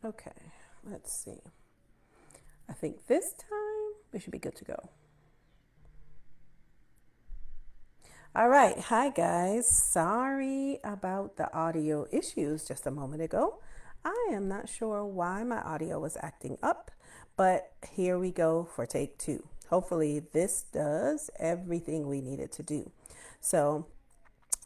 Okay, let's see. I think this time we should be good to go. All right, hi guys. Sorry about the audio issues just a moment ago. I am not sure why my audio was acting up, but here we go for take two. Hopefully, this does everything we needed to do. So,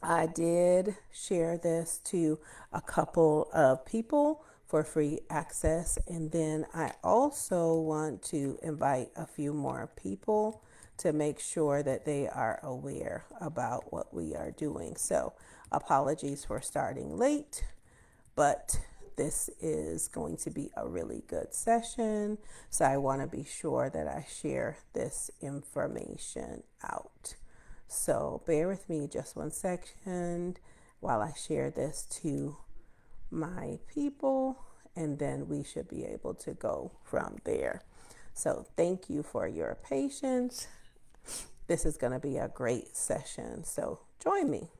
I did share this to a couple of people for free access. And then I also want to invite a few more people to make sure that they are aware about what we are doing. So, apologies for starting late, but this is going to be a really good session. So, I want to be sure that I share this information out. So bear with me just 1 second while I share this to my people, and then we should be able to go from there. So thank you for your patience. This is going to be a great session. So join me.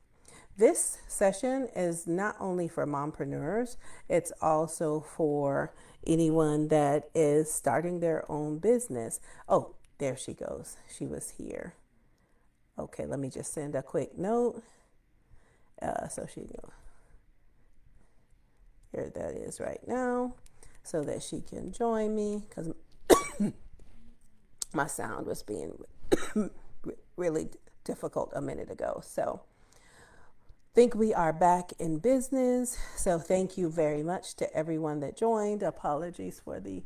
This session is not only for mompreneurs, it's also for anyone that is starting their own business. Oh, there she goes. She was here. Okay, let me just send a quick note. So she go here. That is right now, so that she can join me because my sound was being really difficult a minute ago. So think we are back in business. So thank you very much to everyone that joined. Apologies for the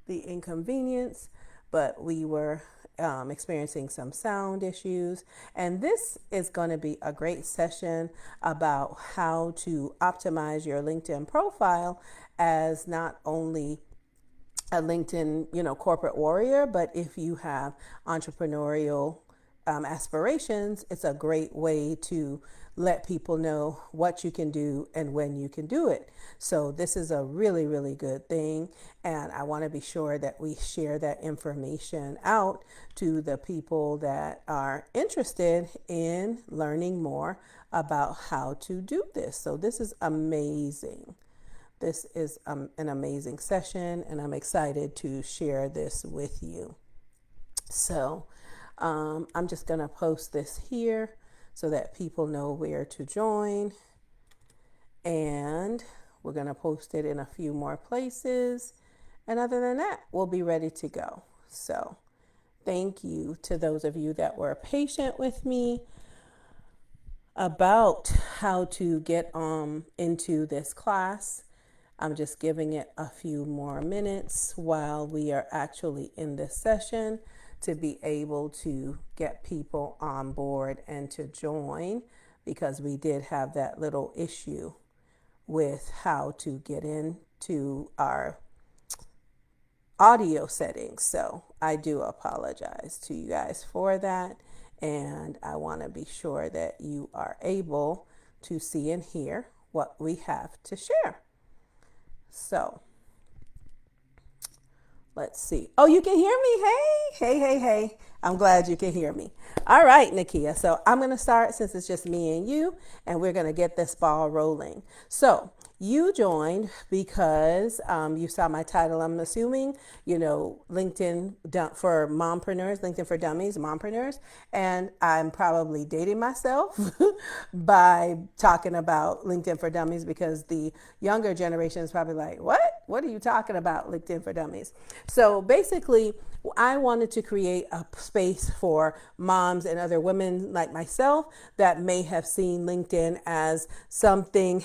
inconvenience, but we were experiencing some sound issues. And this is going to be a great session about how to optimize your LinkedIn profile as not only a LinkedIn, corporate warrior, but if you have entrepreneurial aspirations, it's a great way to let people know what you can do and when you can do it. So this is a really, really good thing. And I want to be sure that we share that information out to the people that are interested in learning more about how to do this. So this is amazing. This is an amazing session, and I'm excited to share this with you. So I'm just going to post this here so that people know where to join. And we're going to post it in a few more places. And other than that, we'll be ready to go. So thank you to those of you that were patient with me about how to get into this class. I'm just giving it a few more minutes while we are actually in this session to be able to get people on board and to join, because we did have that little issue with how to get into our audio settings. So I do apologize to you guys for that. And I want to be sure that you are able to see and hear what we have to share. So let's see. Oh, you can hear me? Hey. I'm glad you can hear me. All right, Nakia. So I'm going to start since it's just me and you, and we're going to get this ball rolling. So you joined because you saw my title, I'm assuming, LinkedIn for mompreneurs, LinkedIn for dummies, mompreneurs. And I'm probably dating myself by talking about LinkedIn for dummies, because the younger generation is probably like, what? What are you talking about, LinkedIn for dummies? So basically, I wanted to create a space for moms and other women like myself that may have seen LinkedIn as something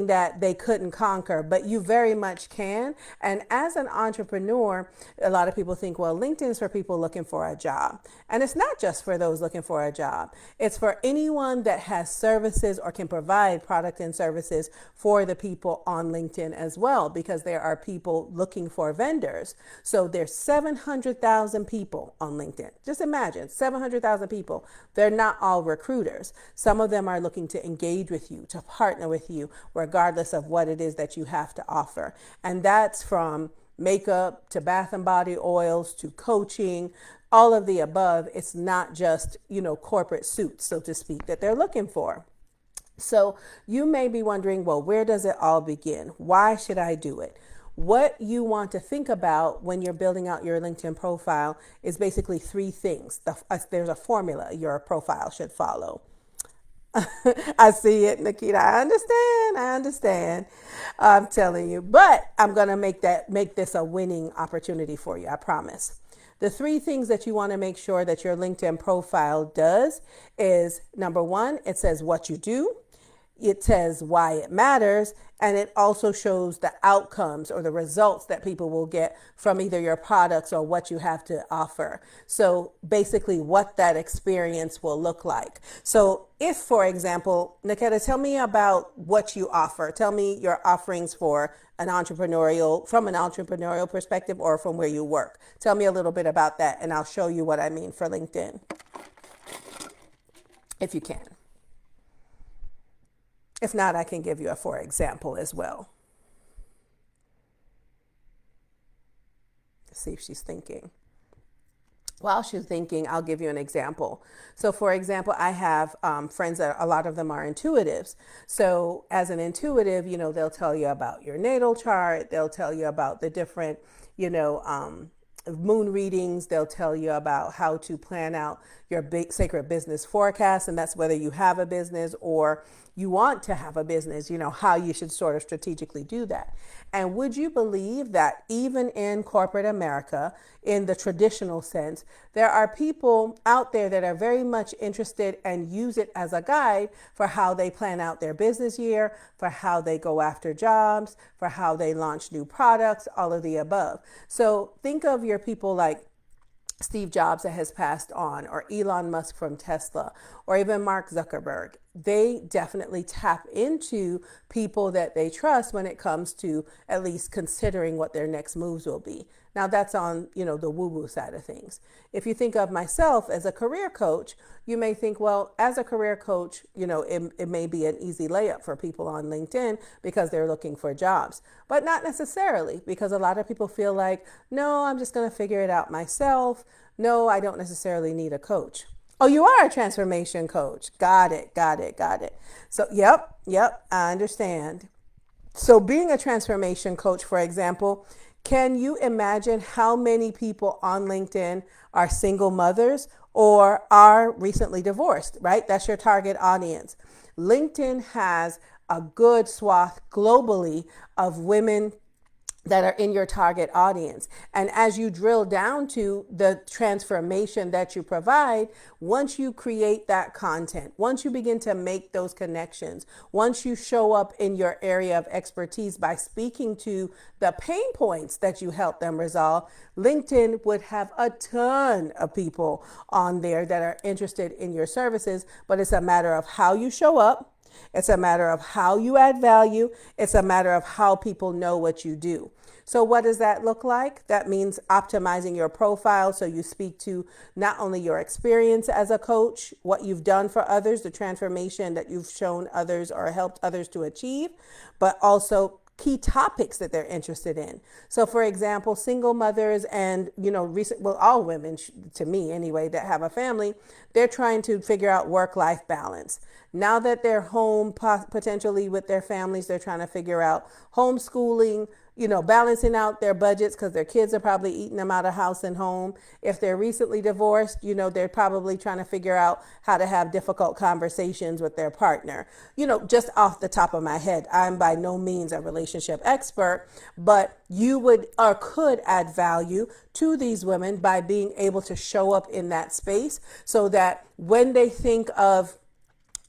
that they couldn't conquer, but you very much can. And as an entrepreneur, a lot of people think, well, LinkedIn is for people looking for a job. And it's not just for those looking for a job. It's for anyone that has services or can provide product and services for the people on LinkedIn as well, because there are people looking for vendors. So there's 700,000 people on LinkedIn. Just imagine 700,000 people. They're not all recruiters. Some of them are looking to engage with you, to partner with you, regardless of what it is that you have to offer. And that's from makeup to bath and body oils to coaching, all of the above. It's not just, corporate suits, so to speak, that they're looking for. So you may be wondering, well, where does it all begin? Why should I do it? What you want to think about when you're building out your LinkedIn profile is basically three things. There's a formula your profile should follow. I see it, Nikita. I understand. I understand. I'm telling you, but I'm gonna make this a winning opportunity for you. I promise. The three things that you want to make sure that your LinkedIn profile does is number one, it says what you do. It says why it matters, and it also shows the outcomes or the results that people will get from either your products or what you have to offer. So basically what that experience will look like. So if, for example, Nikita, tell me about what you offer. Tell me your offerings for from an entrepreneurial perspective or from where you work. Tell me a little bit about that, and I'll show you what I mean for LinkedIn, if you can. If not, I can give you a for example as well. See if she's thinking. While she's thinking, I'll give you an example. So, for example, I have friends that a lot of them are intuitives. So, as an intuitive, they'll tell you about your natal chart, they'll tell you about the different, moon readings. They'll tell you about how to plan out your big sacred business forecast. And that's whether you have a business or you want to have a business, how you should sort of strategically do that. And would you believe that even in corporate America, in the traditional sense, there are people out there that are very much interested and use it as a guide for how they plan out their business year, for how they go after jobs, for how they launch new products, all of the above. So think of your people like Steve Jobs that has passed on, or Elon Musk from Tesla, or even Mark Zuckerberg. They definitely tap into people that they trust when it comes to at least considering what their next moves will be. Now that's on, the woo-woo side of things. If you think of myself as a career coach, you may think, well, as a career coach, it may be an easy layup for people on LinkedIn because they're looking for jobs, but not necessarily, because a lot of people feel like, no, I'm just going to figure it out myself. No, I don't necessarily need a coach. Oh, you are a transformation coach. Got it, got it, got it. So, yep, I understand. So being a transformation coach, for example, can you imagine how many people on LinkedIn are single mothers or are recently divorced, right? That's your target audience. LinkedIn has a good swath globally of women that are in your target audience. And as you drill down to the transformation that you provide, once you create that content, once you begin to make those connections, once you show up in your area of expertise by speaking to the pain points that you help them resolve, LinkedIn would have a ton of people on there that are interested in your services. But it's a matter of how you show up. It's a matter of how you add value. It's a matter of how people know what you do. So what does that look like? That means optimizing your profile so you speak to not only your experience as a coach, what you've done for others, the transformation that you've shown others or helped others to achieve, but also key topics that they're interested in. So for example, single mothers and, all women, to me anyway, that have a family, they're trying to figure out work-life balance. Now that they're home potentially with their families, they're trying to figure out homeschooling, balancing out their budgets because their kids are probably eating them out of house and home. If they're recently divorced, they're probably trying to figure out how to have difficult conversations with their partner. Just off the top of my head, I'm by no means a relationship expert, but you would or could add value to these women by being able to show up in that space so that when they think of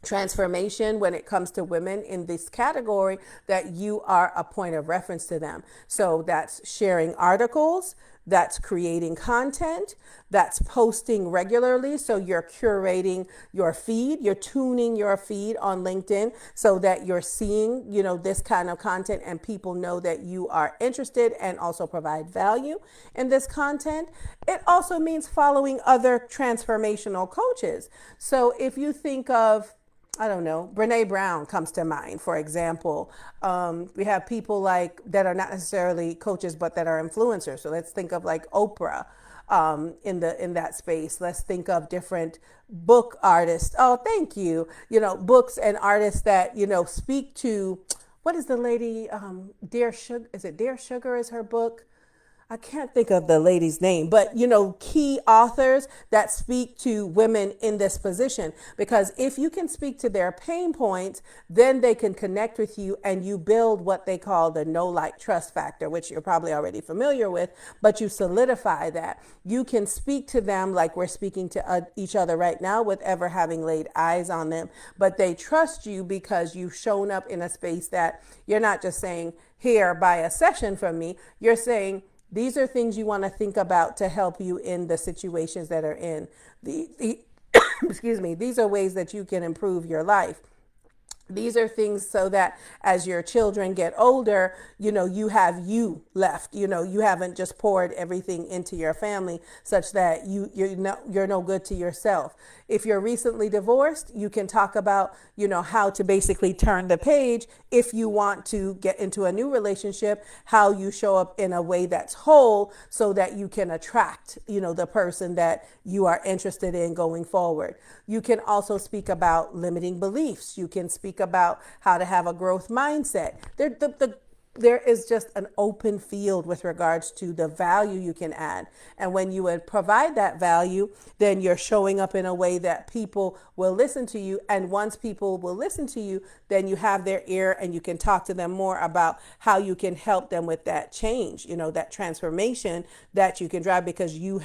transformation when it comes to women in this category, that you are a point of reference to them. So that's sharing articles, that's creating content, that's posting regularly. So you're curating your feed, you're tuning your feed on LinkedIn so that you're seeing, this kind of content and people know that you are interested and also provide value in this content. It also means following other transformational coaches. So if you think of, I don't know, Brene Brown comes to mind, for example. We have people that are not necessarily coaches, but that are influencers. So let's think of like Oprah. in that space. Let's think of different book artists. Oh, thank you. Books and artists that speak to, what is the lady, Dear Sugar? Is it Dear Sugar is her book? I can't think of the lady's name, but key authors that speak to women in this position. Because if you can speak to their pain points, then they can connect with you and you build what they call the know, like, trust factor, which you're probably already familiar with, but you solidify that. You can speak to them like we're speaking to each other right now with ever having laid eyes on them, but they trust you because you've shown up in a space that you're not just saying, here, buy a session from me. You're saying, these are things you want to think about to help you in the situations that are in the excuse me, these are ways that you can improve your life. These are things so that as your children get older, you have you left. You haven't just poured everything into your family such that you're no good to yourself. If you're recently divorced, you can talk about, how to basically turn the page. If you want to get into a new relationship, how you show up in a way that's whole so that you can attract, the person that you are interested in going forward. You can also speak about limiting beliefs. You can speak about how to have a growth mindset. There is just an open field with regards to the value you can add. And when you would provide that value, then you're showing up in a way that people will listen to you. And once people will listen to you, then you have their ear and you can talk to them more about how you can help them with that change, that transformation that you can drive, because you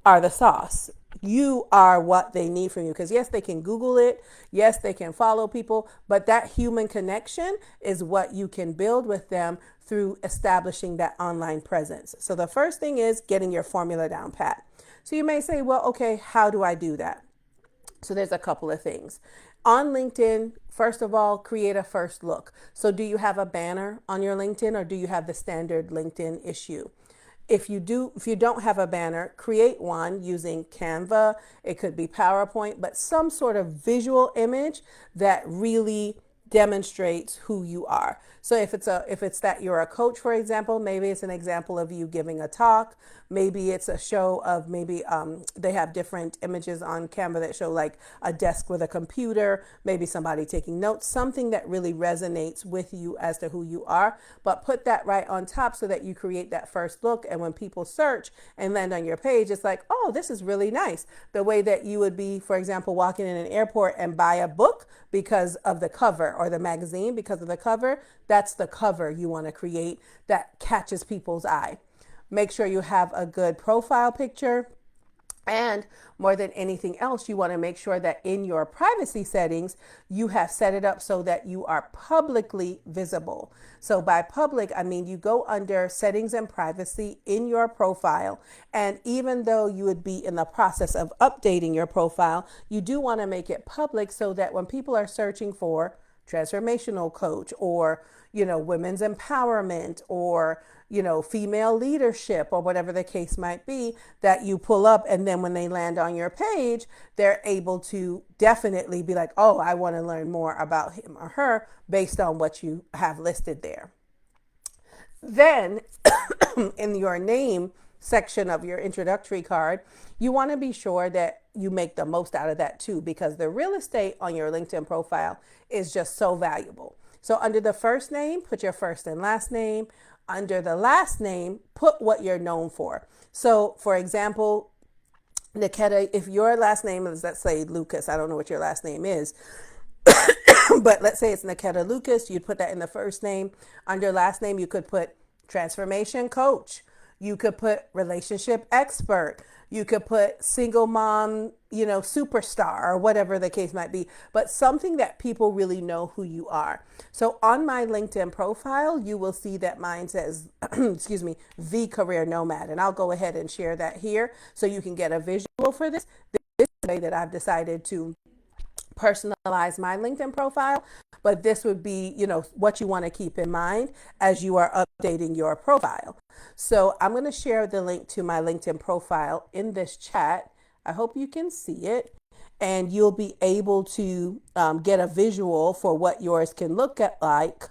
are the sauce. You are what they need from you. Because yes, they can Google it. Yes, they can follow people. But that human connection is what you can build with them through establishing that online presence. So the first thing is getting your formula down pat. So you may say, well, okay, how do I do that? So there's a couple of things. On LinkedIn, first of all, create a first look. So do you have a banner on your LinkedIn, or do you have the standard LinkedIn issue? If you don't have a banner, create one using Canva. It could be PowerPoint, but some sort of visual image that really demonstrates who you are. So if it's that you're a coach, for example, maybe it's an example of you giving a talk. Maybe it's a show of they have different images on Canva that show like a desk with a computer, maybe somebody taking notes, something that really resonates with you as to who you are. But put that right on top so that you create that first look. And when people search and land on your page, it's like, oh, this is really nice. The way that you would be, for example, walking in an airport and buy a book because of the cover, or the magazine because of the cover. That's the cover you want to create that catches people's eye. Make sure you have a good profile picture. And more than anything else, you want to make sure that in your privacy settings, you have set it up so that you are publicly visible. So by public, I mean you go under settings and privacy in your profile. And even though you would be in the process of updating your profile, you do want to make it public so that when people are searching for transformational coach, or women's empowerment, or female leadership, or whatever the case might be, that you pull up, and then when they land on your page, they're able to definitely be like, oh, I want to learn more about him or her based on what you have listed there. Then in your name section of your introductory card, you want to be sure that you make the most out of that too, because the real estate on your LinkedIn profile is just so valuable. So under the first name, put your first and last name. Under the last name, put what you're known for. So for example, Niketa, if your last name is, let's say, Lucas, I don't know what your last name is, but let's say it's Niketa Lucas, you'd put that in the first name. Under last name, you could put transformation coach. You could put relationship expert. You could put single mom, superstar, or whatever the case might be, but something that people really know who you are. So on my LinkedIn profile, you will see that mine says, excuse me, the career nomad. And I'll go ahead and share that here so you can get a visual for this. This is the way that I've decided to personalize my LinkedIn profile, but this would be, what you want to keep in mind as you are updating your profile. So I'm going to share the link to my LinkedIn profile in this chat. I hope you can see it, and you'll be able to get a visual for what yours can look like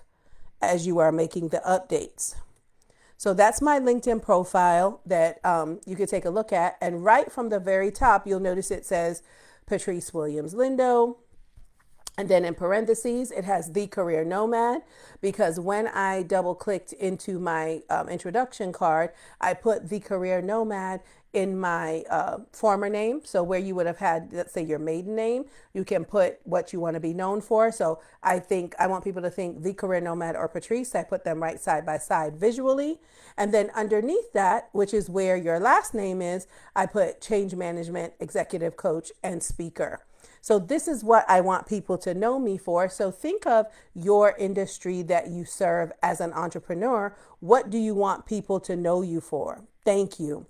as you are making the updates. So that's my LinkedIn profile that you can take a look at. And right from the very top, you'll notice it says Patrice Williams Lindo. And then in parentheses, it has the career nomad, because when I double clicked into my introduction card, I put the career nomad in my former name. So where you would have had, let's say, your maiden name, you can put what you want to be known for. So I want people to think the career nomad or Patrice. I put them right side by side visually. And then underneath that, which is where your last name is, I put change management, executive coach, and speaker. So this is what I want people to know me for. So think of your industry that you serve as an entrepreneur. What do you want people to know you for? Thank you.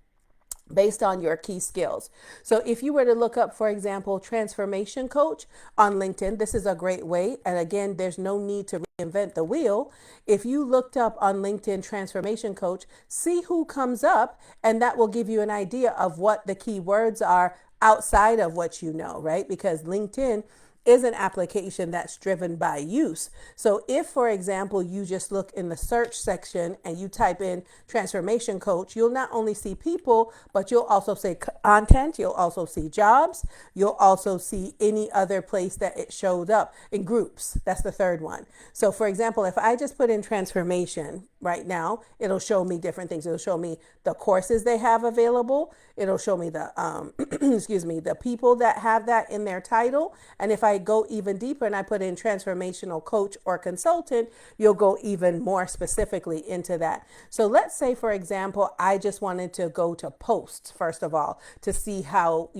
Based on your key skills. So if you were to look up, for example, transformation coach on LinkedIn, this is a great way. And again, there's no need to reinvent the wheel. If you looked up on LinkedIn transformation coach, see who comes up, and that will give you an idea of what the keywords are outside of what you know, right? Because LinkedIn is an application that's driven by use. So if, for example, you just look in the search section and you type in transformation coach, you'll not only see people, but you'll also see content. You'll also see jobs. You'll also see any other place that it showed up in groups. That's the third one. So for example, if I just put in transformation right now, it'll show me different things. It'll show me the courses they have available. It'll show me the, the people that have that in their title. And if I go even deeper and I put in transformational coach or consultant, you'll go even more specifically into that. So let's say, for example, I just wanted to go to posts, first of all, to see how,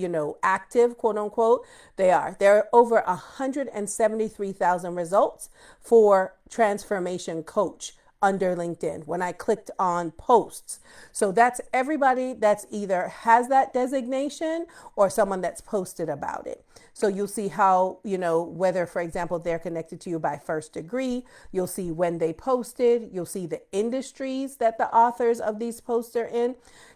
active, quote unquote, they are. There are over 173,000 results for transformation coach under LinkedIn when I clicked on posts. So that's everybody that's either has that designation or someone that's posted about it. So you'll see how, whether, for example, they're connected to you by first degree. You'll see when they posted. You'll see the industries that the authors of these posts are in.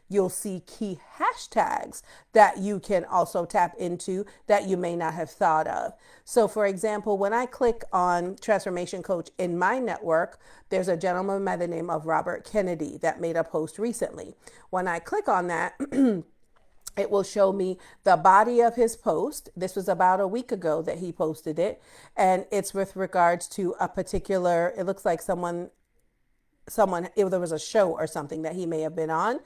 You'll see key hashtags that you can also tap into that you may not have thought of. So for example, when I click on Transformation Coach in my network, there's a gentleman by the name of Robert Kennedy that made a post recently. When I click on that, it will show me the body of his post. This was about a week ago that he posted it. And it's with regards to a particular, it looks like there was a show or something that he may have been on.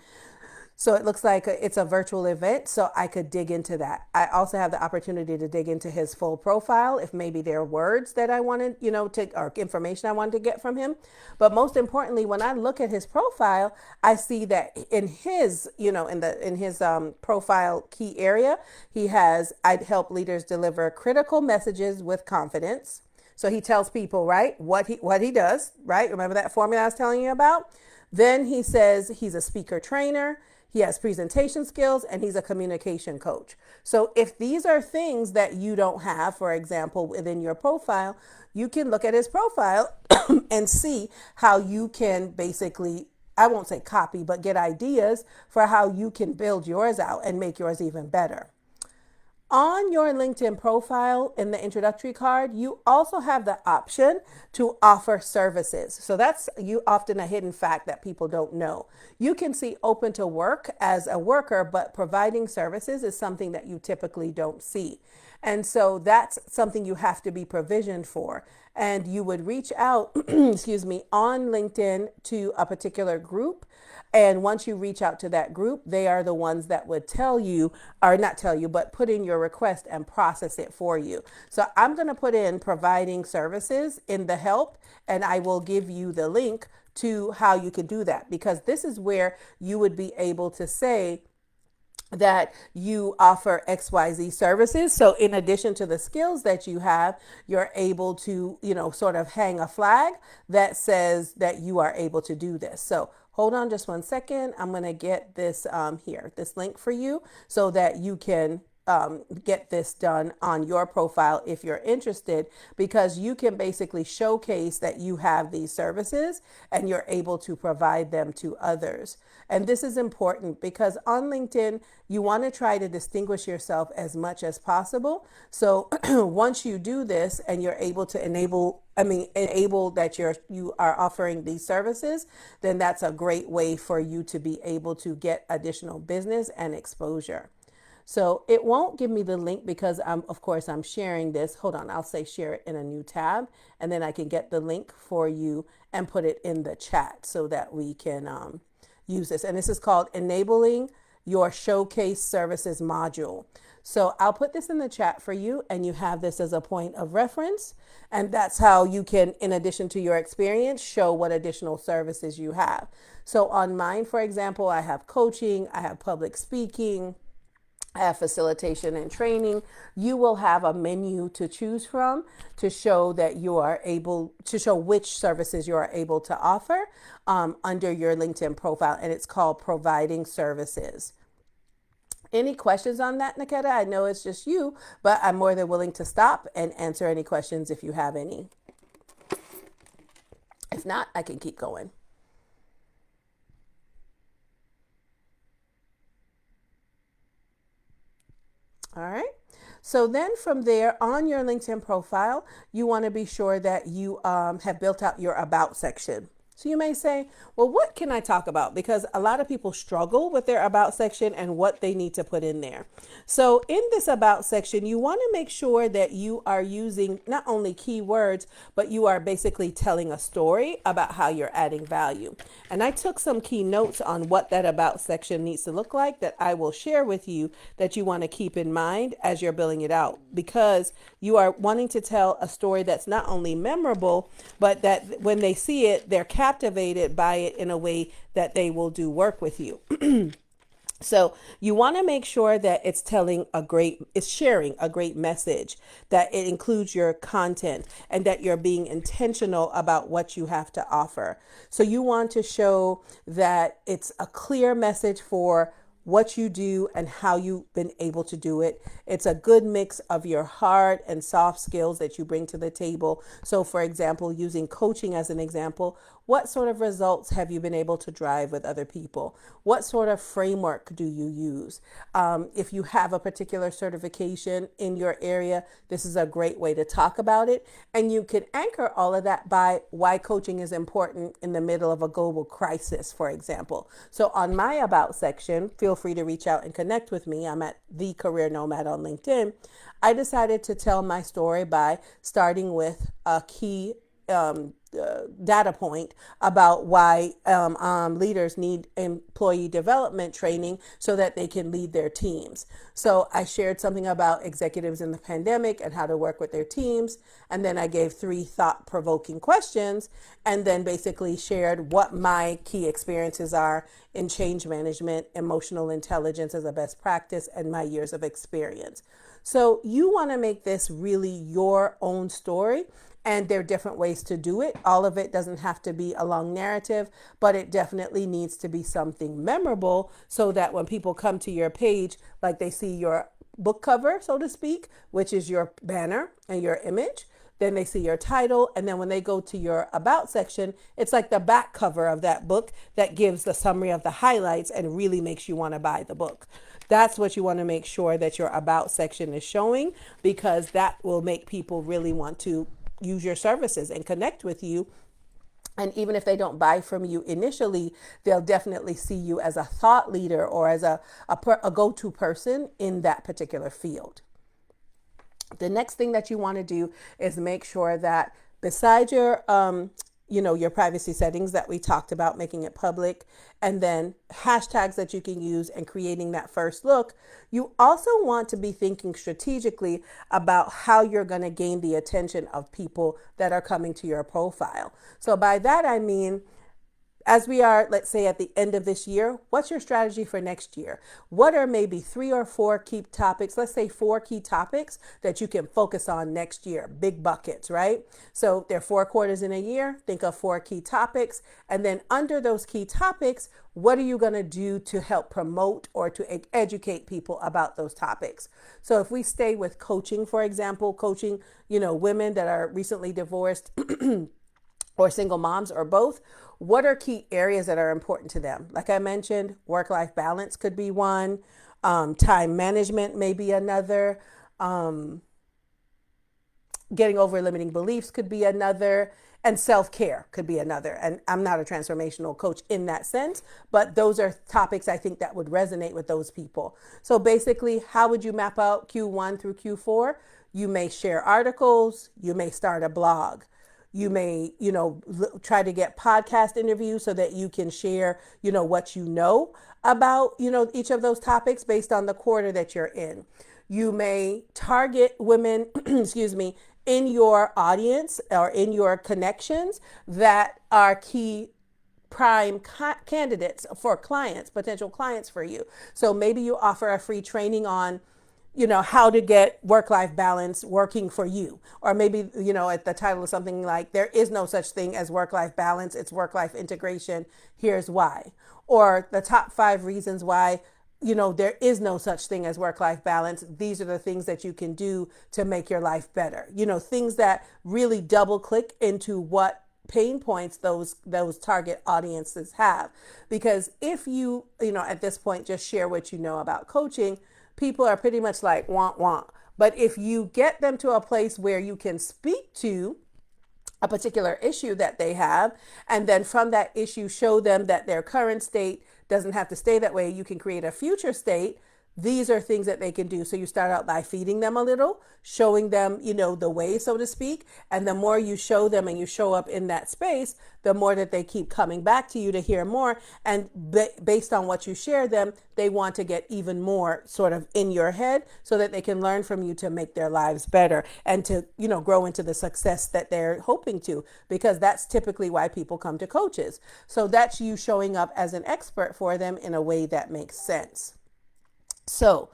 So it looks like it's a virtual event, so I could dig into that. I also have the opportunity to dig into his full profile if maybe there are words that I wanted, or information I wanted to get from him. But most importantly, when I look at his profile, I see that in his, in his profile key area, he has, I'd help leaders deliver critical messages with confidence. So he tells people, right, what he does, right? Remember that formula I was telling you about? Then he says he's a speaker trainer. He has presentation skills, and he's a communication coach. So if these are things that you don't have, for example, within your profile, you can look at his profile and see how you can basically, I won't say copy, but get ideas for how you can build yours out and make yours even better. On your LinkedIn profile in the introductory card, you also have the option to offer services. So that's often a hidden fact that people don't know. You can see open to work as a worker, but providing services is something that you typically don't see. And so that's something you have to be provisioned for. And you would reach out, on LinkedIn to a particular group. And once you reach out to that group, they are the ones that would tell you, or not tell you, but put in your request and process it for you. So I'm going to put in providing services in the help, and I will give you the link to how you can do that, because this is where you would be able to say that you offer XYZ services. So in addition to the skills that you have, you're able to, sort of hang a flag that says that you are able to do this. So hold on just one second. I'm going to get this this link for you so that you can get this done on your profile if you're interested, because you can basically showcase that you have these services and you're able to provide them to others. And this is important because on LinkedIn, you want to try to distinguish yourself as much as possible. So once you do this and you're able to enable that you are offering these services, then that's a great way for you to be able to get additional business and exposure. So it won't give me the link because of course, I'm sharing this. Hold on, I'll say share it in a new tab, and then I can get the link for you and put it in the chat so that we can use this. And this is called Enabling Your Showcase Services module. So I'll put this in the chat for you, and you have this as a point of reference. And that's how you can, in addition to your experience, show what additional services you have. So on mine, for example, I have coaching, I have public speaking, I have facilitation and training. You will have a menu to choose from to show that you are able to show which services you are able to offer under your LinkedIn profile. And it's called Providing Services. Any questions on that, Niketa? I know it's just you, but I'm more than willing to stop and answer any questions if you have any. If not, I can keep going. All right. So then from there on your LinkedIn profile, you want to be sure that you have built out your about section. So you may say, well, what can I talk about? Because a lot of people struggle with their about section and what they need to put in there. So in this about section, you want to make sure that you are using not only keywords, but you are basically telling a story about how you're adding value. And I took some key notes on what that about section needs to look like that I will share with you that you want to keep in mind as you're building it out, because you are wanting to tell a story that's not only memorable, but that when they see it, they're captivated by it in a way that they will do work with you. So you want to make sure that it's sharing a great message, that it includes your content, and that you're being intentional about what you have to offer. So you want to show that it's a clear message for what you do and how you've been able to do it. It's a good mix of your hard and soft skills that you bring to the table. So for example, using coaching as an example, what sort of results have you been able to drive with other people? What sort of framework do you use? If you have a particular certification in your area, this is a great way to talk about it. And you can anchor all of that by why coaching is important in the middle of a global crisis, for example. So on my about section, feel free to reach out and connect with me. I'm at The Career Nomad on LinkedIn. I decided to tell my story by starting with a key data point about why leaders need employee development training so that they can lead their teams. So I shared something about executives in the pandemic and how to work with their teams. And then I gave 3 thought-provoking questions, and then basically shared what my key experiences are in change management, emotional intelligence as a best practice, and my years of experience. So you want to make this really your own story. And there are different ways to do it. All of it doesn't have to be a long narrative, but it definitely needs to be something memorable so that when people come to your page, like they see your book cover, so to speak, which is your banner and your image, then they see your title. And then when they go to your about section, it's like the back cover of that book that gives the summary of the highlights and really makes you want to buy the book. That's what you want to make sure that your about section is showing, because that will make people really want to use your services and connect with you. And even if they don't buy from you initially, they'll definitely see you as a thought leader or as a go-to person in that particular field. The next thing that you want to do is make sure that besides your your privacy settings that we talked about, making it public, and then hashtags that you can use and creating that first look, you also want to be thinking strategically about how you're going to gain the attention of people that are coming to your profile. So by that, I mean, as we are, let's say, at the end of this year, what's your strategy for next year? What are maybe 3 or 4 key topics? Let's say 4 key topics that you can focus on next year, big buckets, right? So there are 4 quarters in a year. Think of 4 key topics. And then under those key topics, what are you going to do to help promote or to educate people about those topics? So if we stay with coaching, for example, coaching, women that are recently divorced or single moms or both, what are key areas that are important to them? Like I mentioned, work-life balance could be one. Time management may be another. Getting over limiting beliefs could be another. And self-care could be another. And I'm not a transformational coach in that sense, but those are topics I think that would resonate with those people. So basically, how would you map out Q1 through Q4? You may share articles. You may start a blog. You may, try to get podcast interviews so that you can share, what you know about, each of those topics based on the quarter that you're in. You may target women, excuse me, in your audience or in your connections that are key prime candidates for clients, potential clients for you. So maybe you offer a free training on how to get work-life balance working for you. Or maybe, at the title of something like, there is no such thing as work-life balance, it's work-life integration, here's why. Or the top 5 reasons why, there is no such thing as work-life balance. These are the things that you can do to make your life better. Things that really double click into what pain points those target audiences have. Because if you, at this point, just share what you know about coaching, people are pretty much like, want, want. But if you get them to a place where you can speak to a particular issue that they have, and then from that issue show them that their current state doesn't have to stay that way, you can create a future state. These are things that they can do. So you start out by feeding them a little, showing them, the way, so to speak. And the more you show them and you show up in that space, the more that they keep coming back to you to hear more. And based on what you share them, they want to get even more sort of in your head so that they can learn from you to make their lives better and to, grow into the success that they're hoping to, because that's typically why people come to coaches. So that's you showing up as an expert for them in a way that makes sense. So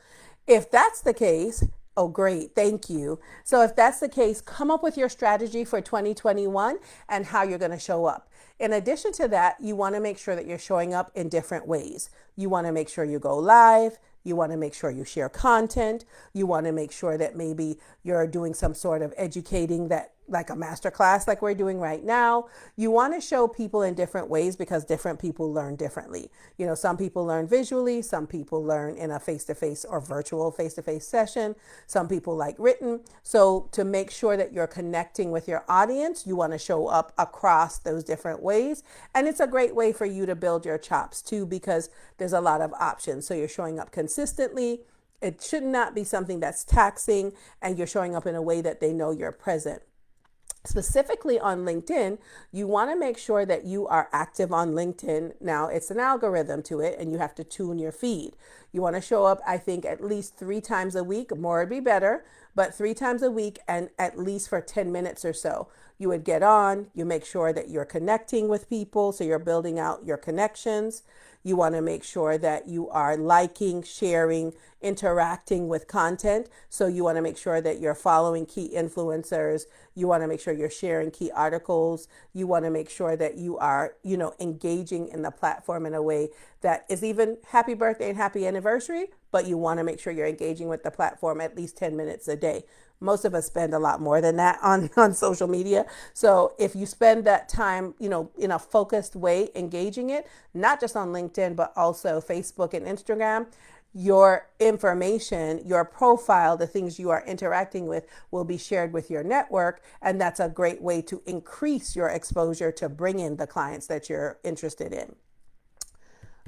if that's the case, oh, great. Thank you. So if that's the case, come up with your strategy for 2021 and how you're going to show up. In addition to that, you want to make sure that you're showing up in different ways. You want to make sure you go live. You want to make sure you share content. You want to make sure that maybe you're doing some sort of educating that, like a masterclass like we're doing right now. You want to show people in different ways because different people learn differently. Some people learn visually, some people learn in a face-to-face or virtual face-to-face session. Some people like written. So to make sure that you're connecting with your audience, you want to show up across those different ways. And it's a great way for you to build your chops too, because there's a lot of options. So you're showing up consistently. It should not be something that's taxing, and you're showing up in a way that they know you're present. Specifically on LinkedIn, you want to make sure that you are active on LinkedIn. Now, it's an algorithm to it, and you have to tune your feed. You want to show up, I think, at least 3 times a week. More would be better, but 3 times a week and at least for 10 minutes or so. You would get on, you make sure that you're connecting with people, so you're building out your connections. You want to make sure that you are liking, sharing, interacting with content. So you want to make sure that you're following key influencers. You want to make sure you're sharing key articles. You want to make sure that you are, engaging in the platform in a way that is even happy birthday and happy anniversary, but you want to make sure you're engaging with the platform at least 10 minutes a day. Most of us spend a lot more than that on social media. So if you spend that time, in a focused way, engaging it, not just on LinkedIn, but also Facebook and Instagram, your information, your profile, the things you are interacting with will be shared with your network. And that's a great way to increase your exposure to bring in the clients that you're interested in.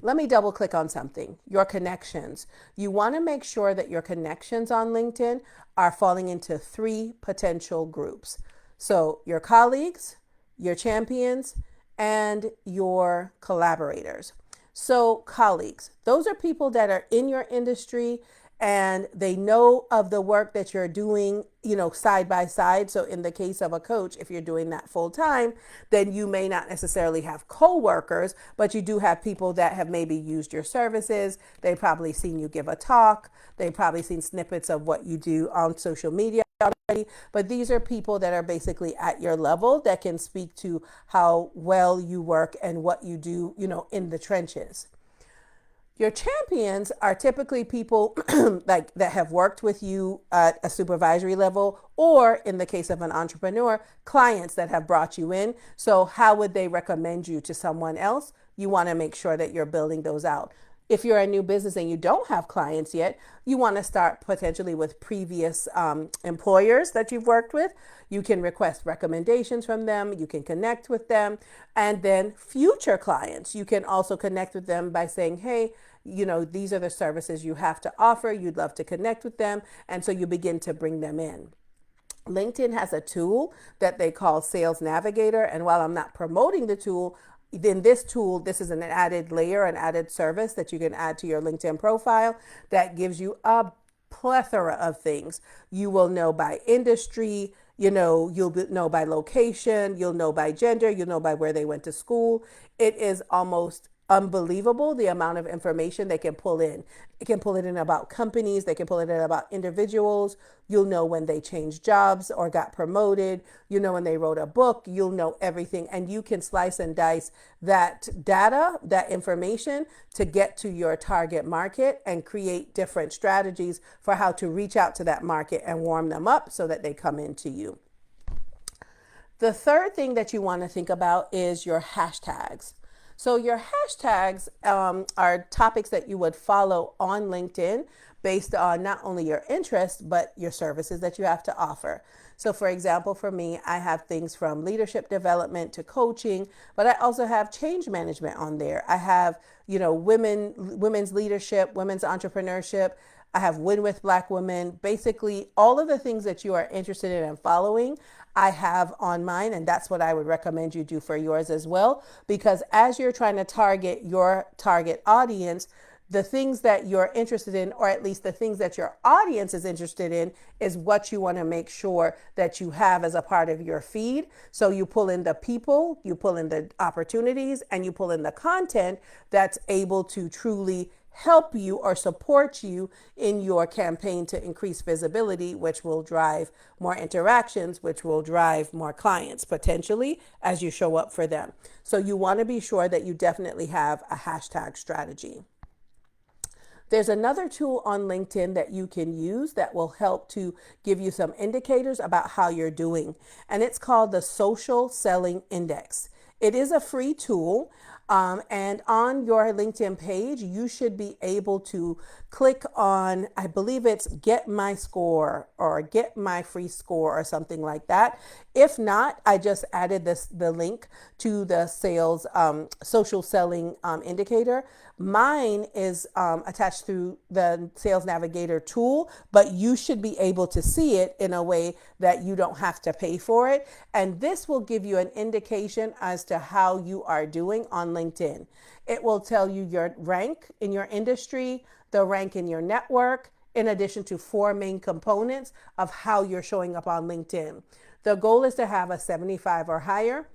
Let me double click on something. Your connections. You want to make sure that your connections on LinkedIn are falling into 3 potential groups. So your colleagues, your champions, and your collaborators. So colleagues, those are people that are in your industry and they know of the work that you're doing, side by side. So in the case of a coach, if you're doing that full time, then you may not necessarily have co-workers, but you do have people that have maybe used your services. They've probably seen you give a talk. They've probably seen snippets of what you do on social media already. But these are people that are basically at your level that can speak to how well you work and what you do, in the trenches. Your champions are typically people like that have worked with you at a supervisory level, or in the case of an entrepreneur, clients that have brought you in. So how would they recommend you to someone else? You want to make sure that you're building those out. If you're a new business and you don't have clients yet, you want to start potentially with previous employers that you've worked with. You can request recommendations from them. You can connect with them. And then future clients, you can also connect with them by saying, hey, these are the services you have to offer. You'd love to connect with them. And so you begin to bring them in. LinkedIn has a tool that they call Sales Navigator. And while I'm not promoting the tool, in this tool, this is an added layer, an added service that you can add to your LinkedIn profile that gives you a plethora of things. You will know by industry, you'll know by location, you'll know by gender, you'll know by where they went to school. It is almost unbelievable the amount of information they can pull in. It can pull it in about companies, they can pull it in about individuals. You'll know when they changed jobs or got promoted. When they wrote a book, you'll know everything. And you can slice and dice that data, that information to get to your target market and create different strategies for how to reach out to that market and warm them up so that they come into you. The third thing that you want to think about is your hashtags. So your hashtags are topics that you would follow on LinkedIn based on not only your interests, but your services that you have to offer. So for example, for me, I have things from leadership development to coaching, but I also have change management on there. I have, women's leadership, women's entrepreneurship. I have Win with Black Women. Basically, all of the things that you are interested in and following, I have on mine, and that's what I would recommend you do for yours as well. Because as you're trying to target your target audience, the things that you're interested in, or at least the things that your audience is interested in, is what you want to make sure that you have as a part of your feed. So you pull in the people, you pull in the opportunities, and you pull in the content that's able to truly help you or support you in your campaign to increase visibility, which will drive more interactions, which will drive more clients potentially as you show up for them. So you want to be sure that you definitely have a hashtag strategy. There's another tool on LinkedIn that you can use that will help to give you some indicators about how you're doing, and it's called the Social Selling Index. It is a free tool. And on your LinkedIn page, you should be able to click on, I believe it's Get My Score or Get My Free Score or something like that. If not, I just added the link to the sales social selling indicator. Mine is attached through the Sales Navigator tool, but you should be able to see it in a way that you don't have to pay for it. And this will give you an indication as to how you are doing on LinkedIn. It will tell you your rank in your industry, the rank in your network, in addition to 4 main components of how you're showing up on LinkedIn. The goal is to have a 75 or higher.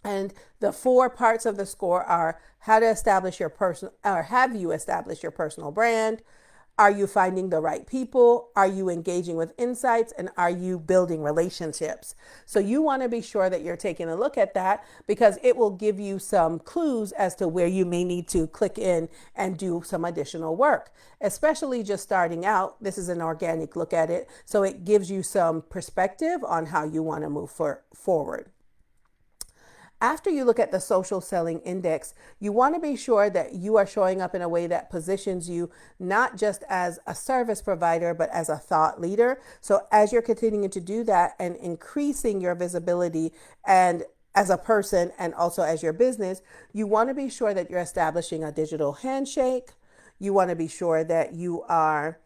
And the 4 parts of the score are how to establish your personal, or have you established your personal brand? Are you finding the right people? Are you engaging with insights? And are you building relationships? So you want to be sure that you're taking a look at that, because it will give you some clues as to where you may need to click in and do some additional work, especially just starting out. This is an organic look at it. So it gives you some perspective on how you want to move forward. After you look at the social selling index, you want to be sure that you are showing up in a way that positions you not just as a service provider, but as a thought leader. So as you're continuing to do that and increasing your visibility and as a person and also as your business, you want to be sure that you're establishing a digital handshake. You want to be sure that you are,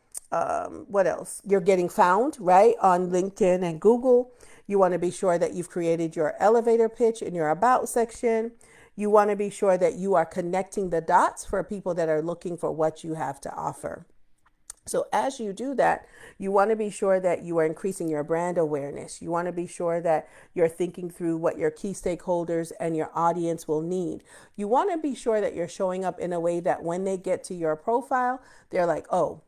what else? You're getting found, right, on LinkedIn and Google. You want to be sure that you've created your elevator pitch in your about section. You want to be sure that you are connecting the dots for people that are looking for what you have to offer. So as you do that, you want to be sure that you are increasing your brand awareness. You want to be sure that you're thinking through what your key stakeholders and your audience will need. You want to be sure that you're showing up in a way that when they get to your profile, they're like, oh,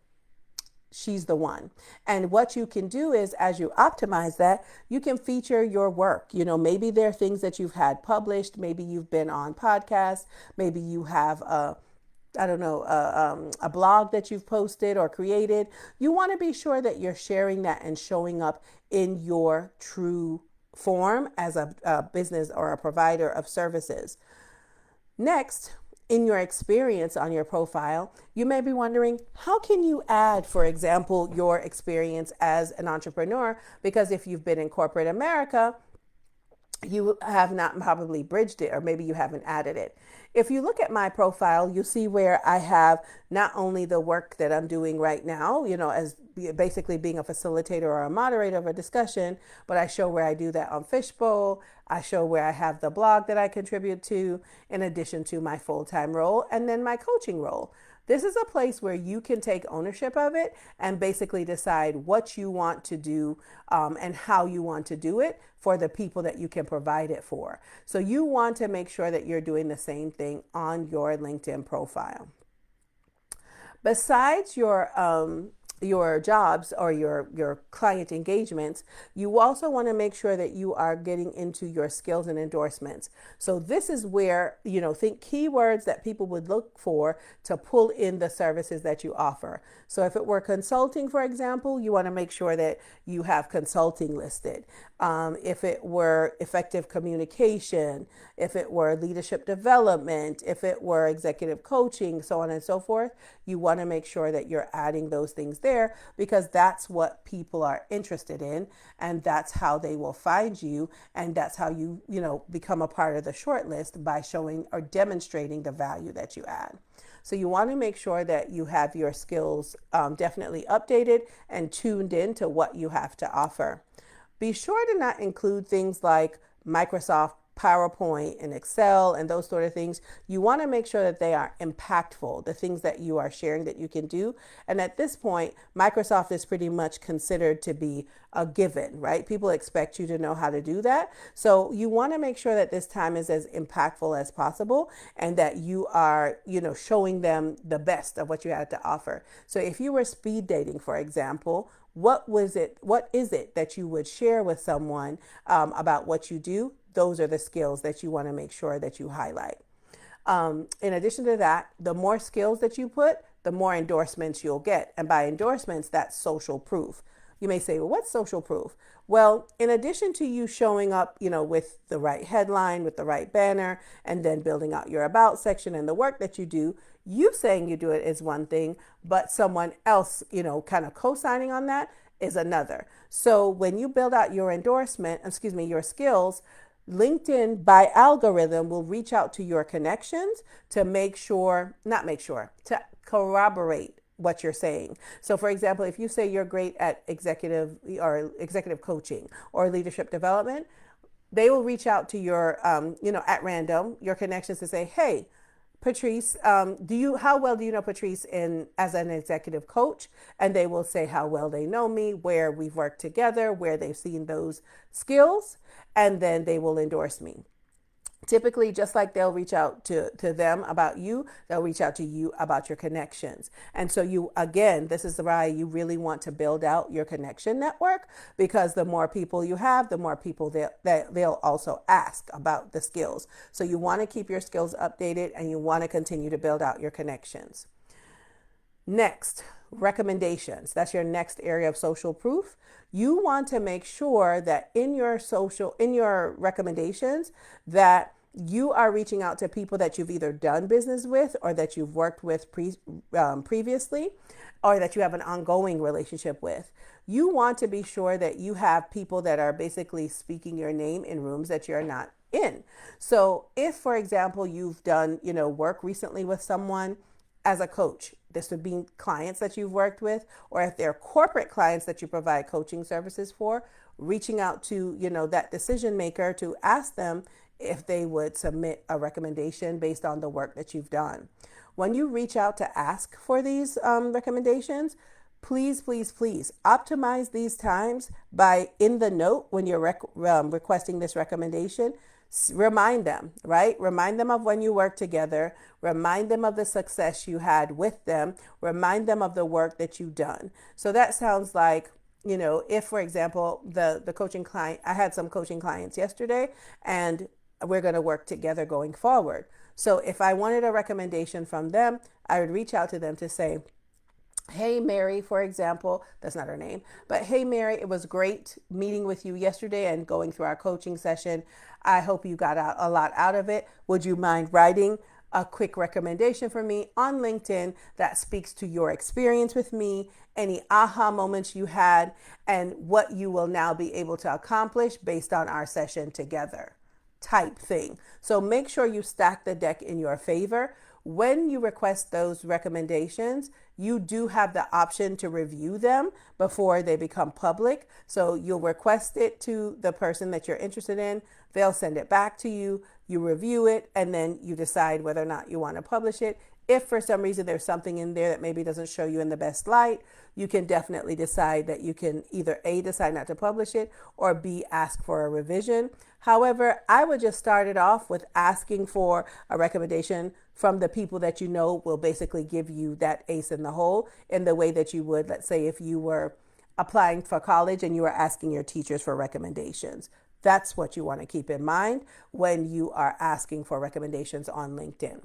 she's the one. And what you can do is, as you optimize that, you can feature your work. Maybe there are things that you've had published. Maybe you've been on podcasts. Maybe you have I don't know, a blog that you've posted or created. You want to be sure that you're sharing that and showing up in your true form as a business or a provider of services. Next, in your experience on your profile, you may be wondering, how can you add, for example, your experience as an entrepreneur? Because if you've been in corporate America, you have not probably bridged it, or maybe you haven't added it. If you look at my profile, you'll see where I have not only the work that I'm doing right now, as basically being a facilitator or a moderator of a discussion, but I show where I do that on Fishbowl. I show where I have the blog that I contribute to, in addition to my full-time role and then my coaching role. This is a place where you can take ownership of it and basically decide what you want to do and how you want to do it for the people that you can provide it for. So you want to make sure that you're doing the same thing on your LinkedIn profile. Besides your jobs or your client engagements, you also want to make sure that you are getting into your skills and endorsements. So this is where, think keywords that people would look for to pull in the services that you offer. So if it were consulting, for example, you want to make sure that you have consulting listed. If it were effective communication, if it were leadership development, if it were executive coaching, so on and so forth, you want to make sure that you're adding those things there, because that's what people are interested in, and that's how they will find you, and that's how you become a part of the shortlist, by showing or demonstrating the value that you add. So you want to make sure that you have your skills definitely updated and tuned in to what you have to offer. Be sure to not include things like Microsoft PowerPoint and Excel and those sort of things. You want to make sure that they are impactful, the things that you are sharing that you can do. And at this point, Microsoft is pretty much considered to be a given, right? People expect you to know how to do that. So you want to make sure that this time is as impactful as possible, and that you are, showing them the best of what you had to offer. So if you were speed dating, for example, what is it that you would share with someone about what you do? Those are the skills that you want to make sure that you highlight. In addition to that, the more skills that you put, the more endorsements you'll get. And by endorsements, that's social proof. You may say, well, what's social proof? Well, in addition to you showing up, with the right headline, with the right banner, and then building out your about section and the work that you do, you saying you do it is one thing, but someone else, kind of co-signing on that is another. So when you build out your your skills, LinkedIn by algorithm will reach out to your connections to to corroborate what you're saying. So for example, if you say you're great at executive coaching or leadership development, they will reach out to your, at random, your connections to say, hey, Patrice, how well do you know Patrice as an executive coach? And they will say how well they know me, where we've worked together, where they've seen those skills, and then they will endorse me. Typically, just like they'll reach out to them about you, they'll reach out to you about your connections. And so this is why you really want to build out your connection network, because the more people you have, the more people they'll also ask about the skills. So you want to keep your skills updated, and you want to continue to build out your connections. Next, recommendations. That's your next area of social proof. You want to make sure that in your recommendations, that you are reaching out to people that you've either done business with, or that you've worked with previously, or that you have an ongoing relationship with. You want to be sure that you have people that are basically speaking your name in rooms that you're not in. So if, for example, you've done, work recently with someone as a coach, this would be clients that you've worked with, or if they're corporate clients that you provide coaching services for, reaching out to, that decision maker to ask them if they would submit a recommendation based on the work that you've done. When you reach out to ask for these recommendations, please, please, please optimize these times by in the note when you're requesting this recommendation. Remind them, right? Remind them of when you worked together. Remind them of the success you had with them. Remind them of the work that you've done. So that sounds like, if, for example, the coaching client, I had some coaching clients yesterday, and we're going to work together going forward. So if I wanted a recommendation from them, I would reach out to them to say, hey, Mary, for example, that's not her name, but hey, Mary, it was great meeting with you yesterday and going through our coaching session. I hope you got a lot out of it. Would you mind writing a quick recommendation for me on LinkedIn that speaks to your experience with me, any aha moments you had, and what you will now be able to accomplish based on our session together type thing. So make sure you stack the deck in your favor. When you request those recommendations, you do have the option to review them before they become public. So you'll request it to the person that you're interested in. They'll send it back to you. You review it, and then you decide whether or not you want to publish it. If for some reason there's something in there that maybe doesn't show you in the best light, you can definitely decide that you can either A, decide not to publish it, or B, ask for a revision. However, I would just start it off with asking for a recommendation from the people that you know will basically give you that ace in the hole in the way that you would, let's say, if you were applying for college and you were asking your teachers for recommendations. That's what you want to keep in mind when you are asking for recommendations on LinkedIn.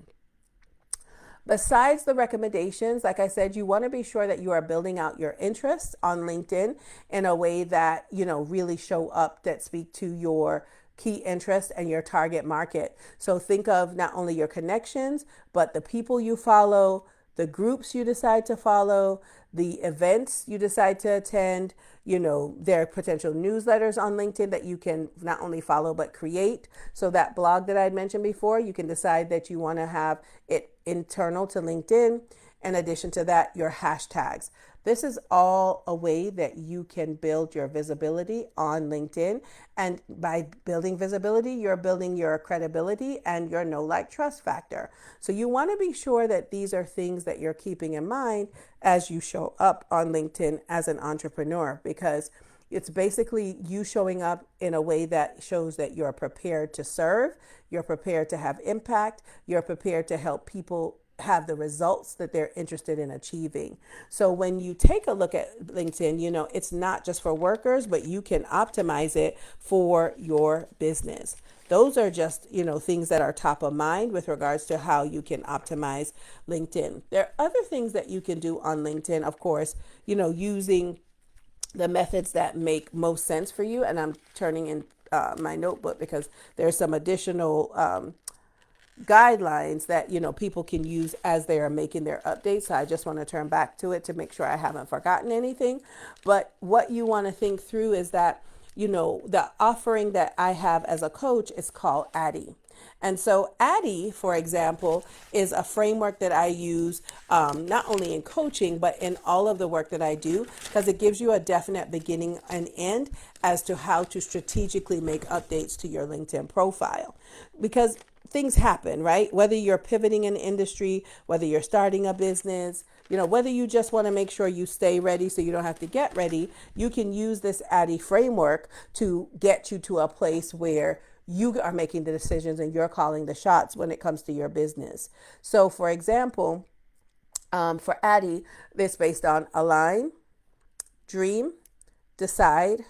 Besides the recommendations, like I said, you want to be sure that you are building out your interests on LinkedIn in a way that, really show up, that speak to your key interest and your target market. So think of not only your connections, but the people you follow, the groups you decide to follow, the events you decide to attend. There are potential newsletters on LinkedIn that you can not only follow but create. So that blog that I had mentioned before, you can decide that you want to have it internal to LinkedIn. In addition to that, your hashtags. This is all a way that you can build your visibility on LinkedIn. And by building visibility, you're building your credibility and your know, like, trust factor. So you want to be sure that these are things that you're keeping in mind as you show up on LinkedIn as an entrepreneur, because it's basically you showing up in a way that shows that you're prepared to serve, you're prepared to have impact, you're prepared to help people have the results that they're interested in achieving. So when you take a look at LinkedIn, it's not just for workers, but you can optimize it for your business. Those are just, things that are top of mind with regards to how you can optimize LinkedIn. There are other things that you can do on LinkedIn, of course, using the methods that make most sense for you. And I'm turning in my notebook because there's some additional guidelines that people can use as they are making their updates. So I just want to turn back to it to make sure I haven't forgotten anything. But what you want to think through is that the offering that I have as a coach is called Addy. And so Addy, for example, is a framework that I use not only in coaching, but in all of the work that I do, because it gives you a definite beginning and end as to how to strategically make updates to your LinkedIn profile. Because things happen, right? Whether you're pivoting an industry, whether you're starting a business, whether you just want to make sure you stay ready so you don't have to get ready, you can use this Addy framework to get you to a place where you are making the decisions and you're calling the shots when it comes to your business. So for example, for Addy, it's based on align, dream, decide,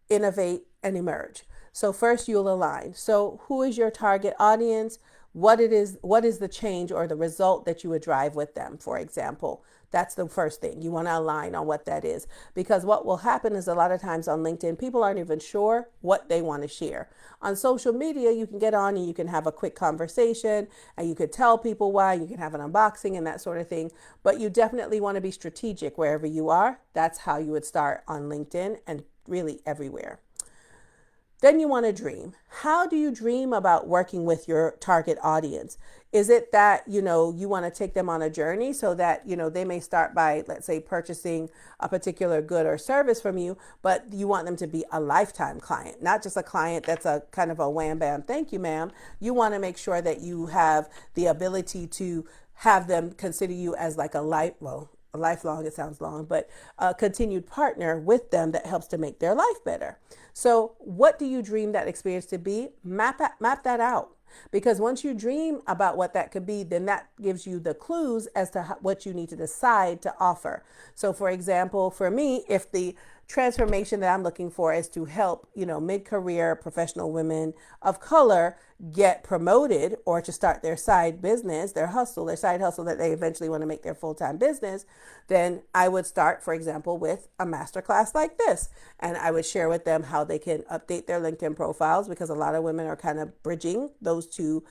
innovate, and emerge. So first you'll align. So who is your target audience? What is the change or the result that you would drive with them, for example? That's the first thing. You want to align on what that is, because what will happen is a lot of times on LinkedIn, people aren't even sure what they want to share. On social media, you can get on and you can have a quick conversation and you could tell people why, you can have an unboxing and that sort of thing. But you definitely want to be strategic wherever you are. That's how you would start on LinkedIn and really everywhere. Then you want to dream. How do you dream about working with your target audience? Is it that, you want to take them on a journey so that, they may start by, let's say, purchasing a particular good or service from you, but you want them to be a lifetime client, not just a client that's a kind of a wham, bam, thank you, ma'am. You want to make sure that you have the ability to have them consider you as like lifelong, it sounds long, but a continued partner with them that helps to make their life better. So what do you dream that experience to be? Map that out. Because once you dream about what that could be, then that gives you the clues as to what you need to decide to offer. So for example, for me, if the transformation that I'm looking for is to help, mid-career professional women of color get promoted or to start their side business, their side hustle that they eventually want to make their full-time business, then I would start, for example, with a masterclass like this. And I would share with them how they can update their LinkedIn profiles, because a lot of women are kind of bridging those two,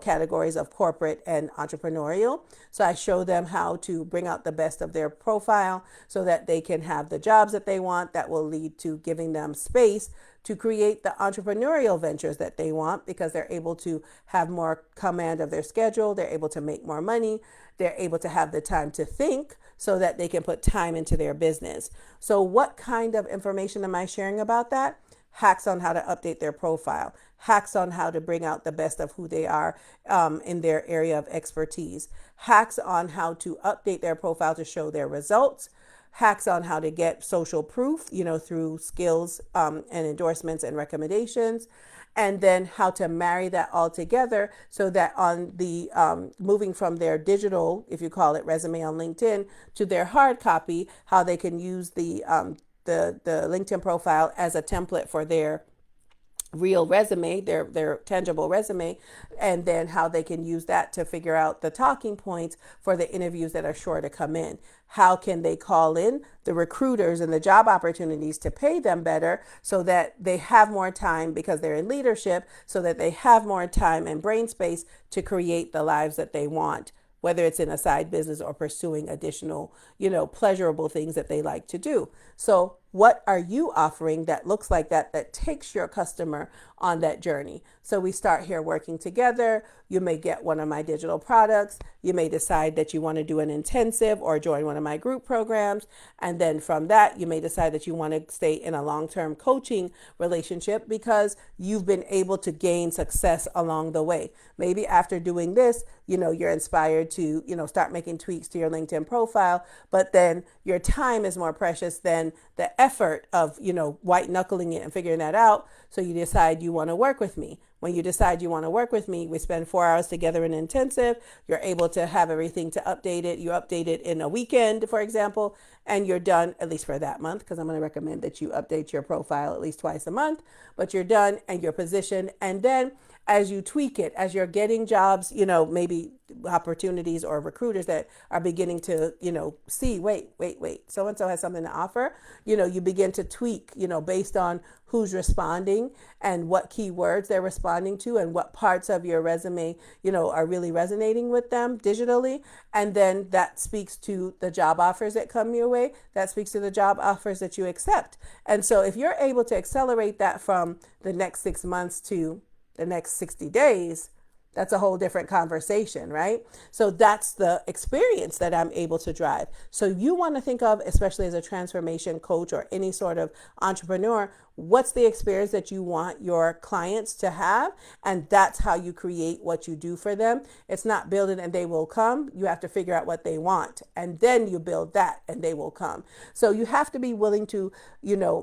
categories of corporate and entrepreneurial. So I show them how to bring out the best of their profile so that they can have the jobs that they want, that will lead to giving them space to create the entrepreneurial ventures that they want, because they're able to have more command of their schedule. They're able to make more money. They're able to have the time to think so that they can put time into their business. So what kind of information am I sharing about that? Hacks on how to update their profile, hacks on how to bring out the best of who they are in their area of expertise, hacks on how to update their profile to show their results, hacks on how to get social proof, through skills and endorsements and recommendations, and then how to marry that all together so that on the moving from their digital, if you call it resume on LinkedIn, to their hard copy, how they can use the LinkedIn profile as a template for their real resume, their tangible resume, and then how they can use that to figure out the talking points for the interviews that are sure to come in. How can they call in the recruiters and the job opportunities to pay them better so that they have more time, because they're in leadership, so that they have more time and brain space to create the lives that they want, whether it's in a side business or pursuing additional, pleasurable things that they like to do. So what are you offering that looks like that takes your customer on that journey? So we start here working together. You may get one of my digital products. You may decide that you want to do an intensive or join one of my group programs. And then from that, you may decide that you want to stay in a long-term coaching relationship because you've been able to gain success along the way. Maybe after doing this, you're inspired to, start making tweaks to your LinkedIn profile, but then your time is more precious than the effort of, white knuckling it and figuring that out. So you decide you want to work with me. When you decide you want to work with me, we spend 4 hours together in intensive. You're able to have everything to update it. You update it in a weekend, for example, and you're done, at least for that month, because I'm going to recommend that you update your profile at least twice a month, but you're done and you're positioned. And then as you tweak it, as you're getting jobs, maybe opportunities or recruiters that are beginning to, see, wait, so-and-so has something to offer, you begin to tweak, based on who's responding and what keywords they're responding to and what parts of your resume, are really resonating with them digitally. And then that speaks to the job offers that come your way. That speaks to the job offers that you accept. And so if you're able to accelerate that from the next 6 months to the next 60 days, that's a whole different conversation, right? So that's the experience that I'm able to drive. So you want to think of, especially as a transformation coach or any sort of entrepreneur, what's the experience that you want your clients to have? And that's how you create what you do for them. It's not build it and they will come. You have to figure out what they want, and then you build that and they will come. So you have to be willing to,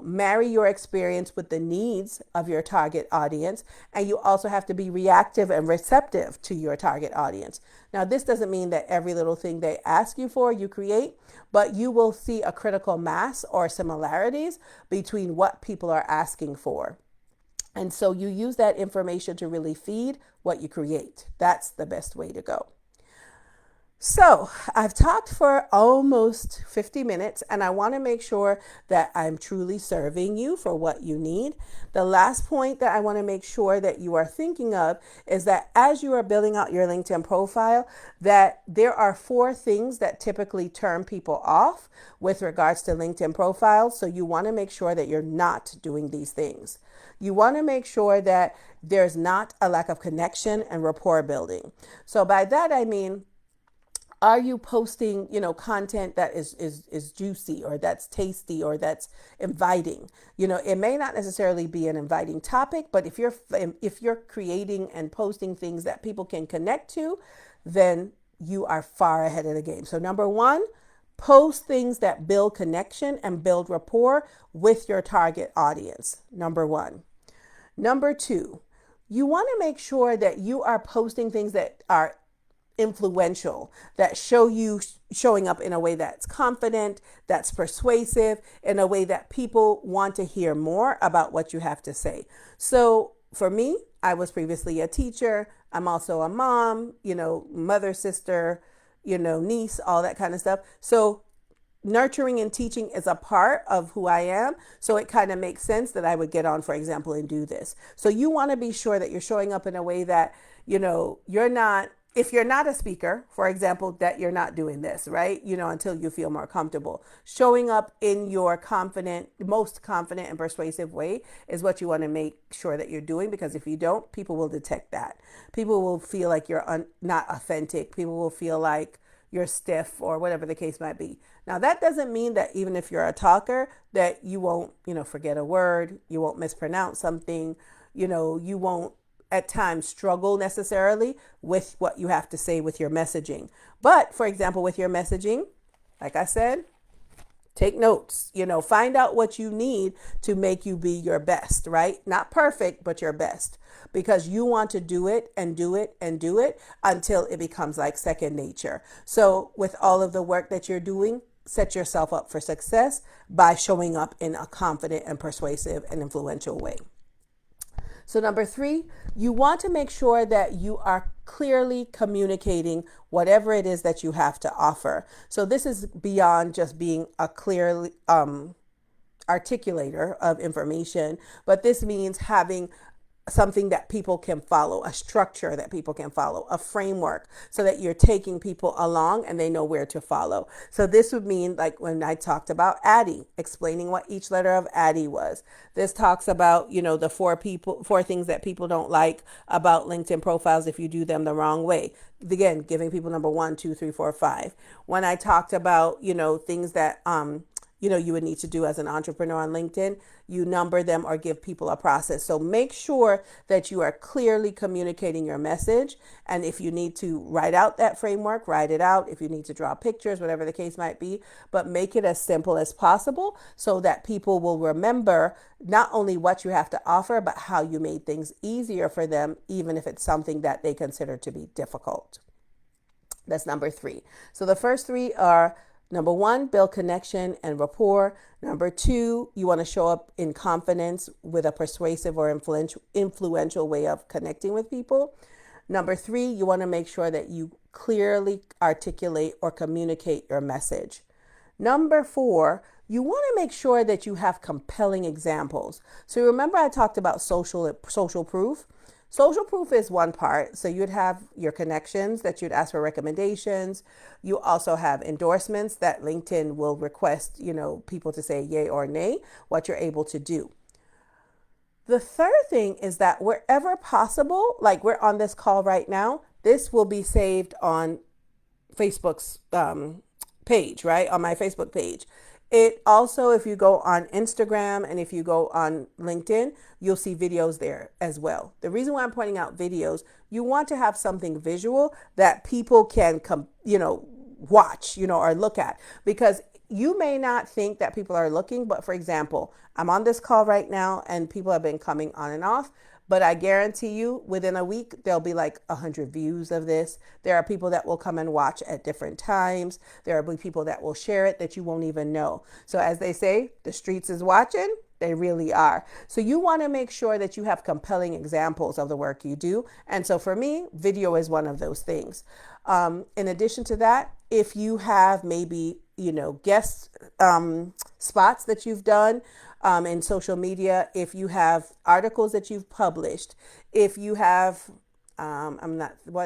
marry your experience with the needs of your target audience. And you also have to be reactive and receptive to your target audience. Now, this doesn't mean that every little thing they ask you for, you create, but you will see a critical mass or similarities between what people are asking for. And so you use that information to really feed what you create. That's the best way to go. So I've talked for almost 50 minutes, and I want to make sure that I'm truly serving you for what you need. The last point that I want to make sure that you are thinking of is that as you are building out your LinkedIn profile, that there are 4 things that typically turn people off with regards to LinkedIn profiles. So you want to make sure that you're not doing these things. You want to make sure that there's not a lack of connection and rapport building. So by that, I mean, are you posting, content that is juicy or that's tasty or that's inviting? It may not necessarily be an inviting topic, but if you're creating and posting things that people can connect to, then you are far ahead of the game. So number 1, Post things that build connection and build rapport with your target audience. Number one. Number two, you want to make sure that you are posting things that are influential, that showing up in a way that's confident, that's persuasive, in a way that people want to hear more about what you have to say. So for me, I was previously a teacher. I'm also a mom, mother, sister, niece, all that kind of stuff. So nurturing and teaching is a part of who I am. So it kind of makes sense that I would get on, for example, and do this. So you want to be sure that you're showing up in a way that, you're not, if you're not a speaker, for example, that you're not doing this, right? Until you feel more comfortable. Showing up in your most confident and persuasive way is what you want to make sure that you're doing, because if you don't, people will detect that. People will feel like you're not authentic. People will feel like you're stiff or whatever the case might be. Now, that doesn't mean that even if you're a talker, that you won't, forget a word, you won't mispronounce something, you won't at times struggle necessarily with what you have to say with your messaging. But for example, with your messaging, like I said, take notes, find out what you need to make you be your best, right? Not perfect, but your best, because you want to do it and do it and do it until it becomes like second nature. So with all of the work that you're doing, set yourself up for success by showing up in a confident and persuasive and influential way. So number three, you want to make sure that you are clearly communicating whatever it is that you have to offer. So this is beyond just being a clear articulator of information, but this means having something that people can follow, a structure that people can follow, a framework, so that you're taking people along and they know where to follow. So this would mean, like when I talked about Addy, explaining what each letter of Addy was. This talks about, the four things that people don't like about LinkedIn profiles if you do them the wrong way. Again, giving people number 1, 2, 3, 4, 5. When I talked about, things that, you would need to do as an entrepreneur on LinkedIn, you number them or give people a process. So make sure that you are clearly communicating your message. And if you need to write out that framework, write it out. If you need to draw pictures, whatever the case might be, but make it as simple as possible so that people will remember not only what you have to offer, but how you made things easier for them, even if it's something that they consider to be difficult. That's number three. So the first three are: number one, build connection and rapport. Number two, you want to show up in confidence with a persuasive or influential way of connecting with people. Number three, you want to make sure that you clearly articulate or communicate your message. Number four, you want to make sure that you have compelling examples. So remember I talked about social proof. Social proof is one part. So you'd have your connections that you'd ask for recommendations. You also have endorsements that LinkedIn will request, people to say yay or nay, what you're able to do. The third thing is that wherever possible, like we're on this call right now, this will be saved on Facebook's page, right? On my Facebook page. It also, if you go on Instagram and if you go on LinkedIn, you'll see videos there as well. The reason why I'm pointing out videos, you want to have something visual that people can watch, or look at, because you may not think that people are looking. But for example, I'm on this call right now and people have been coming on and off. But I guarantee you within a week, there'll be like 100 views of this. There are people that will come and watch at different times. There will be people that will share it that you won't even know. So as they say, the streets is watching. They really are. So you want to make sure that you have compelling examples of the work you do. And so for me, video is one of those things. In addition to that, if you have maybe, guest spots that you've done, in social media, if you have articles that you've published, if you have, articles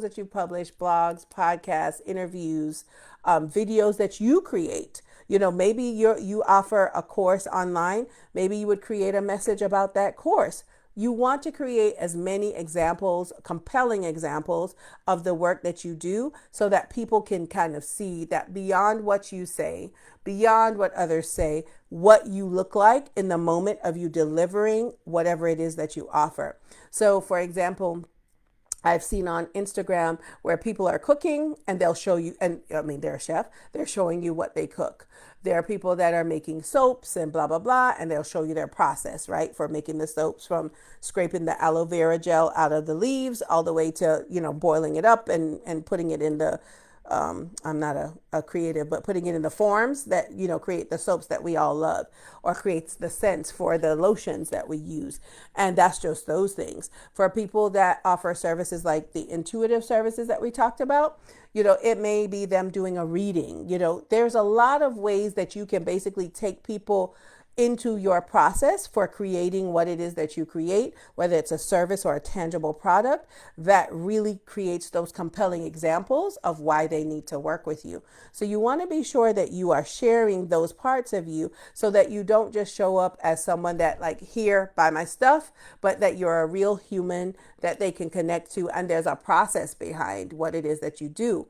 that you've published, blogs, podcasts, interviews, videos that you create, maybe you offer a course online, maybe you would create a message about that course. You want to create as many examples, compelling examples of the work that you do so that people can kind of see that beyond what you say, beyond what others say, what you look like in the moment of you delivering whatever it is that you offer. So for example, I've seen on Instagram where people are cooking and they'll show you, and I mean, they're a chef, they're showing you what they cook. There are people that are making soaps and blah, blah, blah, and they'll show you their process, right? For making the soaps, from scraping the aloe vera gel out of the leaves all the way to, boiling it up and putting it in the I'm not a creative, but putting it in the forms that, create the soaps that we all love, or creates the scents for the lotions that we use. And that's just those things. For people that offer services like the intuitive services that we talked about, it may be them doing a reading. There's a lot of ways that you can basically take people into your process for creating what it is that you create, whether it's a service or a tangible product, that really creates those compelling examples of why they need to work with you. So you want to be sure that you are sharing those parts of you, so that you don't just show up as someone that, like, here, buy my stuff, but that you're a real human that they can connect to, and there's a process behind what it is that you do.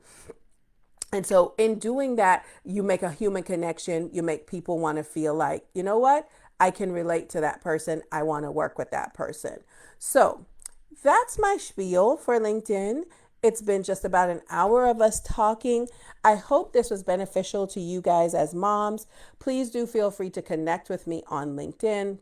And so in doing that, you make a human connection. You make people want to feel like, you know what? I can relate to that person. I want to work with that person. So that's my spiel for LinkedIn. It's been just about an hour of us talking. I hope this was beneficial to you guys as moms. Please do feel free to connect with me on LinkedIn.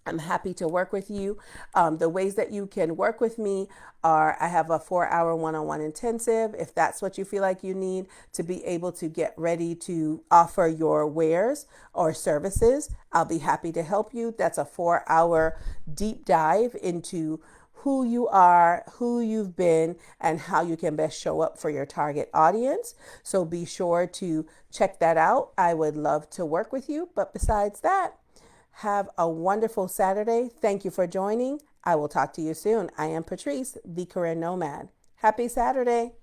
I'm happy to work with you. The ways that you can work with me are, I have a 4-hour one-on-one intensive, if that's what you feel like you need to be able to get ready to offer your wares or services. I'll be happy to help you. That's a 4-hour deep dive into who you are, who you've been, and how you can best show up for your target audience. So be sure to check that out. I would love to work with you. But besides that, have a wonderful Saturday. Thank you for joining. I will talk to you soon. I am Patrice, the Career Nomad. Happy Saturday.